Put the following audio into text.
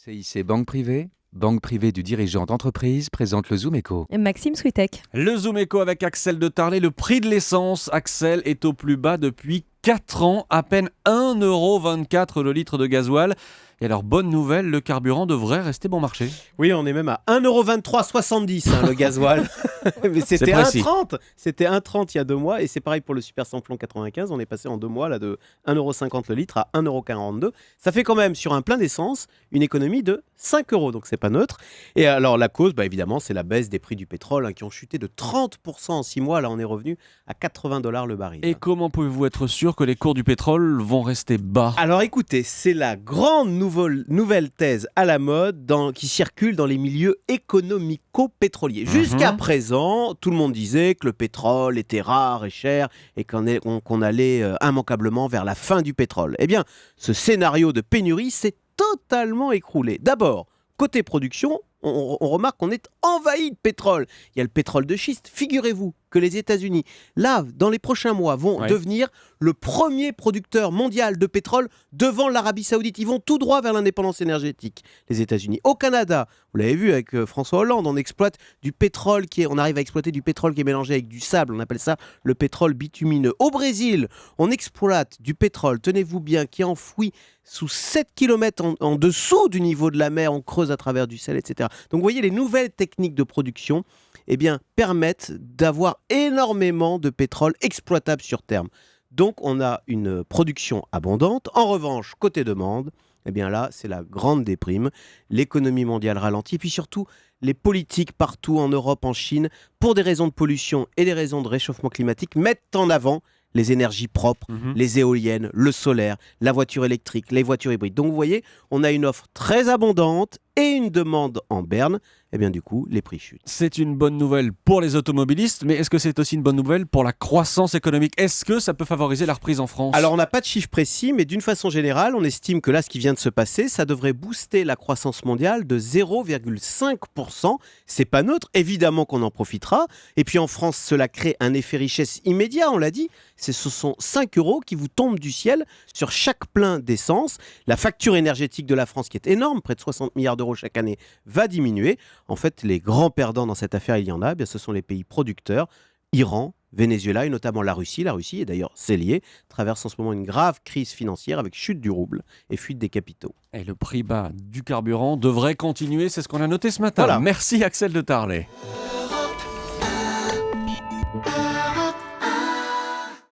CIC Banque privée du dirigeant d'entreprise, présente le Zoom Eco. Maxime Switek. Le Zoom Eco avec Axel de Tarlet. Le prix de l'essence, Axel, est au plus bas depuis 4 ans. À peine 1,24 € le litre de gasoil. Et alors, bonne nouvelle, le carburant devrait rester bon marché. Oui, on est même à 1,23 € le gasoil. Mais c'était précis. 1,30 €. C'était 1,30 € il y a 2 mois. Et c'est pareil pour le Super Samplon 95. On est passé en 2 mois là, de 1,50 € le litre à 1,42 €. Ça fait quand même, sur un plein d'essence, une économie de 5 €. Donc, c'est pas neutre. Et alors, la cause, évidemment, c'est la baisse des prix du pétrole qui ont chuté de 30% en 6 mois. Là, on est revenu à 80 $ le baril. Et comment pouvez-vous être sûr que les cours du pétrole vont rester bas ? Alors écoutez, c'est la grande nouvelle thèse à la mode qui circule dans les milieux économico-pétroliers. Jusqu'à présent, tout le monde disait que le pétrole était rare et cher et qu'on allait immanquablement vers la fin du pétrole. Eh bien, ce scénario de pénurie s'est totalement écroulé. D'abord, côté production, on remarque qu'on est envahi de pétrole. Il y a le pétrole de schiste. Figurez-vous que les États-Unis, là, dans les prochains mois, vont devenir le premier producteur mondial de pétrole devant l'Arabie Saoudite. Ils vont tout droit vers l'indépendance énergétique, les États-Unis. Au Canada, vous l'avez vu avec François Hollande, on exploite du pétrole on arrive à exploiter du pétrole qui est mélangé avec du sable. On appelle ça le pétrole bitumineux. Au Brésil, on exploite du pétrole, tenez-vous bien, qui est enfoui sous 7 km en dessous du niveau de la mer. On creuse à travers du sel, etc. Donc vous voyez, les nouvelles techniques de production permettent d'avoir énormément de pétrole exploitable sur terre. Donc on a une production abondante. En revanche, côté demande, là c'est la grande déprime. L'économie mondiale ralentit. Et puis surtout, les politiques partout en Europe, en Chine, pour des raisons de pollution et des raisons de réchauffement climatique, mettent en avant les énergies propres, les éoliennes, le solaire, la voiture électrique, les voitures hybrides. Donc vous voyez, on a une offre très abondante et une demande en berne. Du coup, les prix chutent. C'est une bonne nouvelle pour les automobilistes, mais est-ce que c'est aussi une bonne nouvelle pour la croissance économique ? Est-ce que ça peut favoriser la reprise en France ? Alors, on n'a pas de chiffre précis, mais d'une façon générale, on estime que là, ce qui vient de se passer, ça devrait booster la croissance mondiale de 0,5%. C'est pas neutre, évidemment qu'on en profitera. Et puis en France, cela crée un effet richesse immédiat, on l'a dit. Ce sont 5 € qui vous tombent du ciel sur chaque plein d'essence. La facture énergétique de la France, qui est énorme, près de 60 milliards d'euros chaque année, va diminuer. En fait, les grands perdants dans cette affaire, il y en a, ce sont les pays producteurs, Iran, Venezuela et notamment la Russie. La Russie, et d'ailleurs c'est lié, traverse en ce moment une grave crise financière avec chute du rouble et fuite des capitaux. Et le prix bas du carburant devrait continuer, c'est ce qu'on a noté ce matin. Voilà. Merci Axel de Tarlet.